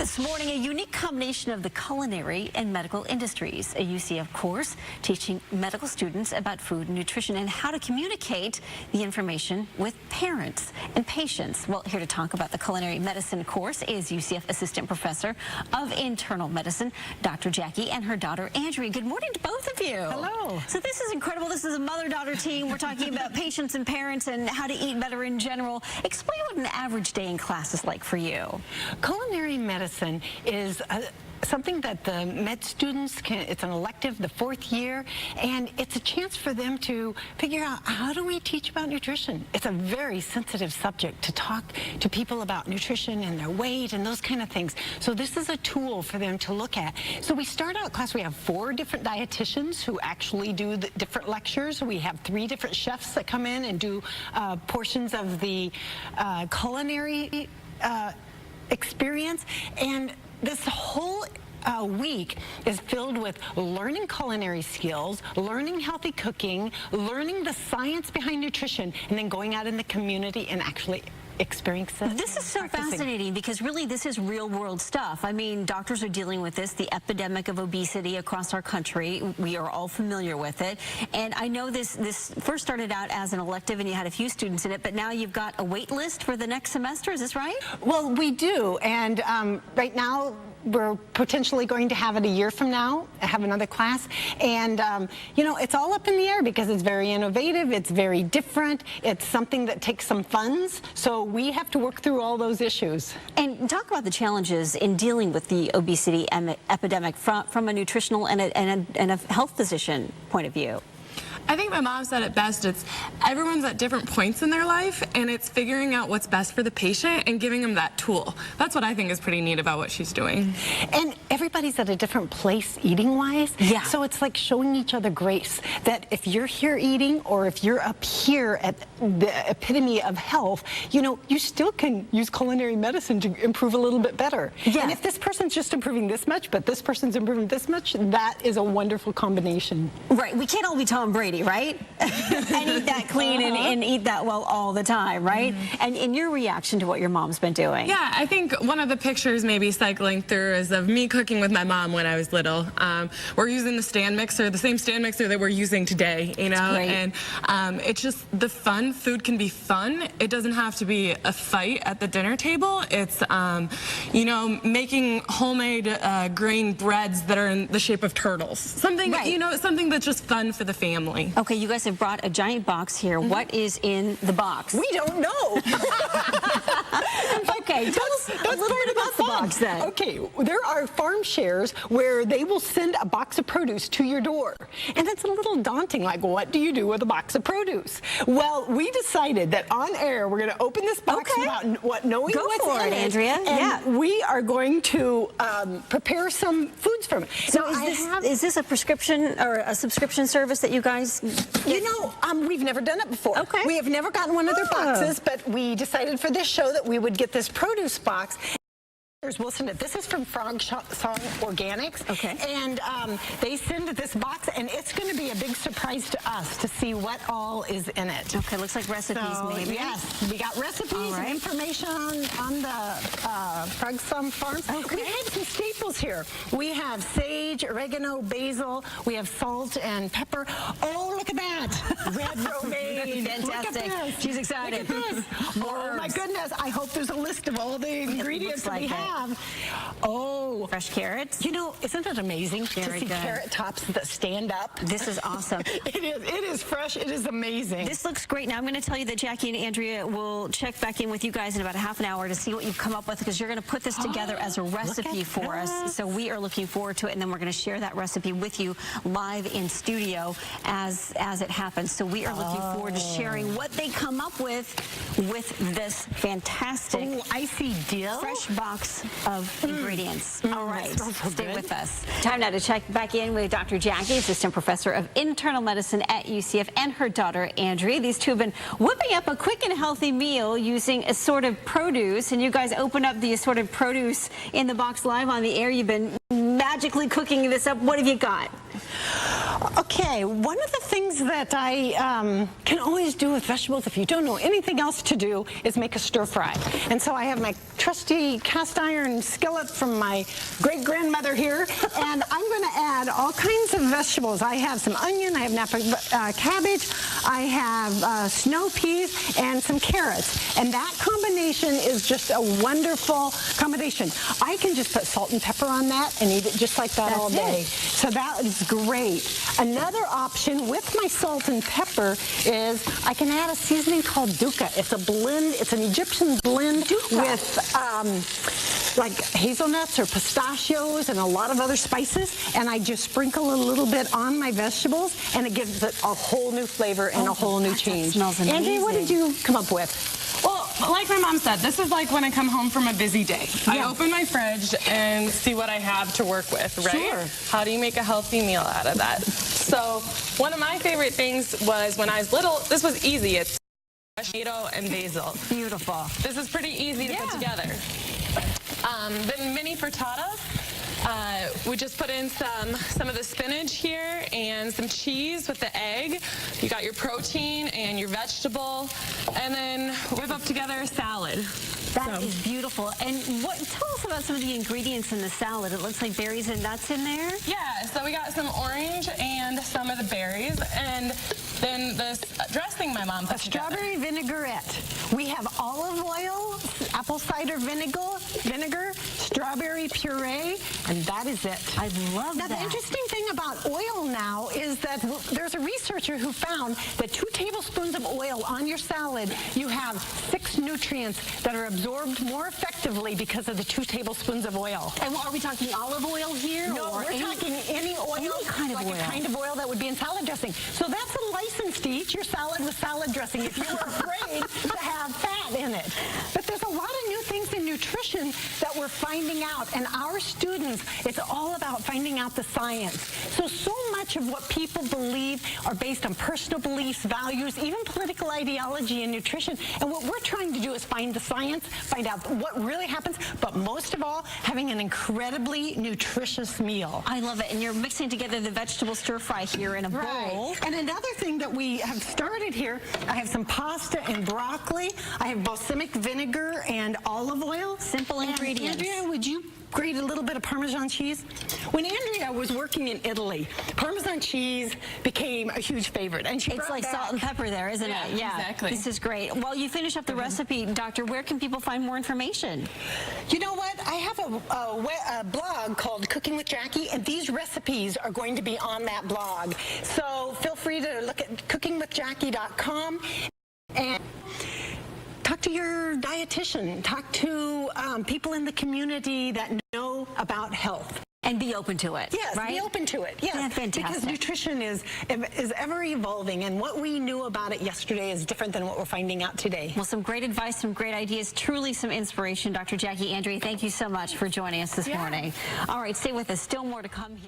This morning, a unique combination of the culinary and medical industries. A UCF course teaching medical students about food and nutrition and how to communicate the information with parents and patients. Well, here to talk about the culinary medicine course is UCF Assistant Professor of Internal Medicine, Dr. Jackie, and her daughter, Andrea. Good morning to both of you. Hello. So this is incredible. This is a mother-daughter team. We're talking about patients and parents and how to eat better in general. Explain what an average day in class is like for you. Culinary medicine is something that the med students can, it's an elective the fourth year, and it's a chance for them to figure out, how do we teach about nutrition? It's a very sensitive subject to talk to people about nutrition and their weight and those kind of things. So this is a tool for them to look at. So we start out class, we have 4 different dietitians who actually do the different lectures. We have 3 different chefs that come in and do portions of the culinary experience, and this whole week is filled with learning culinary skills, learning healthy cooking, learning the science behind nutrition, and then going out in the community and actually experience This is so fascinating because really this is real world stuff. I mean, doctors are dealing with this, the epidemic of obesity across our country. We are all familiar with it. And I know this first started out as an elective and you had a few students in it, but now you've got a wait list for the next semester. Is this right? Well, we do. And right now, we're potentially going to have it a year from now, have another class. And, you know, it's all up in the air because it's very innovative, it's very different, it's something that takes some funds. So we have to work through all those issues. And talk about the challenges in dealing with the obesity epidemic from a nutritional and a health physician point of view. I think my mom said it best. It's everyone's at different points in their life, and it's figuring out what's best for the patient and giving them that tool. That's what I think is pretty neat about what she's doing. And everybody's at a different place eating-wise. Yeah. So it's like showing each other grace, that if you're here eating or if you're up here at the epitome of health, you know, you still can use culinary medicine to improve a little bit better. Yeah. And if this person's just improving this much, but this person's improving this much, that is a wonderful combination. Right. We can't all be Tom Brady, right? And eat that clean and eat that well all the time, right? And in your reaction to what your mom's been doing. Yeah, I think one of the pictures maybe cycling through is of me cooking with my mom when I was little. We're using the stand mixer, the same stand mixer that we're using today, you know? And it's just the fun. Food can be fun. It doesn't have to be a fight at the dinner table. It's, you know, making homemade grain breads that are in the shape of turtles. Something, you know, something that's just fun for the family. Okay, you guys have brought a giant box here. What is in the box? We don't know. Okay, tell us a little bit about the box then. Okay, there are farm shares where they will send a box of produce to your door. And it's a little daunting, like, what do you do with a box of produce? Well, we decided that on air, we're going to open this box without knowing what's in it. Andrea. And we are going to prepare some foods from it. So is this a prescription or a subscription service that you guys get? You know, we've never done it before. Okay. We have never gotten one of their boxes, but we decided for this show that we would get this produce box. We'll send it. This is from Frog Song Organics. Okay. And they send this box, and it's going to be a big surprise to us to see what all is in it. Okay, looks like recipes maybe. Yes, we got recipes and information on the Frog Song Farms. Okay. We have some staples here. We have sage, oregano, basil. We have salt and pepper. Oh, look at that. Red romaine. Fantastic. Look at this. She's excited. Look at this. Oh, my goodness. I hope there's a list of all the ingredients that we have. Oh, fresh carrots. You know, isn't it amazing to see carrot tops that stand up? This is awesome. It is fresh. It is amazing. This looks great. Now I'm going to tell you that Jackie and Andrea will check back in with you guys in about a half an hour to see what you've come up with, because you're going to put this together as a recipe for us. So we are looking forward to it, and then we're going to share that recipe with you live in studio as it happens. So we are looking forward to sharing what they come up with this fantastic icy dill fresh box of ingredients. All right, stay with us. Time now to check back in with Dr. Jackie, Assistant Professor of Internal Medicine at UCF, and her daughter, Andrea. These two have been whipping up a quick and healthy meal using assorted produce, and you guys open up the assorted produce in the box live on the air. You've been magically cooking this up. What have you got? Okay, one of the things that I can always do with vegetables, if you don't know anything else to do, is make a stir fry. And so I have my trusty cast iron skillet from my great-grandmother here, and I'm going to add all kinds of vegetables. I have some onion, I have Napa cabbage, I have snow peas, and some carrots. And that combination is just a wonderful combination. I can just put salt and pepper on that and eat it just like that all day. So that is great. Another option with my salt and pepper is I can add a seasoning called dukkha. It's a blend, it's an Egyptian blend with like hazelnuts or pistachios and a lot of other spices, and I just sprinkle a little bit on my vegetables, and it gives it a whole new flavor and a whole new change. That smells amazing. Andrea, what did you come up with? Well, like my mom said, this is like when I come home from a busy day. I open my fridge and see what I have to work with, right? Sure. How do you make a healthy meal out of that? So one of my favorite things was when I was little, this was easy. It's tomato and basil. Beautiful. This is pretty easy to put together. Then mini frittata. We just put in some of the spinach here and some cheese with the egg. You got your protein and your vegetable, and then whip up together a salad. That is beautiful. And tell us about some of the ingredients in the salad. It looks like berries and nuts in there. Yeah, so we got some orange and some of the berries, and then this dressing my mom put together. Strawberry vinaigrette. We have olive oil, apple cider vinegar, strawberry puree, and that is it. I love that. Now, the interesting thing about oil now is that there's a researcher who found that 2 tablespoons of oil on your salad, you have 6 nutrients that are absorbed more effectively because of the 2 tablespoons of oil. And are we talking olive oil here? No, or we're talking any oil, any kind of like oil. a kind of oil that would be in salad dressing. So that's a license to eat your salad with salad dressing if you were afraid to have fat in it. But there's a lot of new things in nutrition that we're finding out, and our students, it's all about finding out the science. So much of what people believe are based on personal beliefs, values, even political ideology in nutrition. And what we're trying to do is find the science, find out what really happens, but most of all, having an incredibly nutritious meal. I love it. And you're mixing together the vegetable stir fry here in a bowl. Right. And another thing that we have started here, I have some pasta and broccoli. I have balsamic vinegar and olive oil. Simple ingredients. Andrea, would you grate a little bit of Parmesan cheese? When Andrea was working in Italy, Parmesan cheese became a huge favorite. And It's like salt and pepper there, isn't it? Yeah, exactly. This is great. While you finish up the recipe, Doctor, where can people find more information? You know what? I have a blog called Cooking with Jackie, and these recipes are going to be on that blog. So feel free to look at cookingwithjackie.com and talk to your dietitian. Talk to people in the community that know about health. And be open to it. Yes, right? be open to it. Yes, Yeah, fantastic. because nutrition is ever evolving, and what we knew about it yesterday is different than what we're finding out today. Well, some great advice, some great ideas, truly some inspiration. Dr. Jackie Andria, thank you so much for joining us this morning. All right, stay with us. Still more to come here.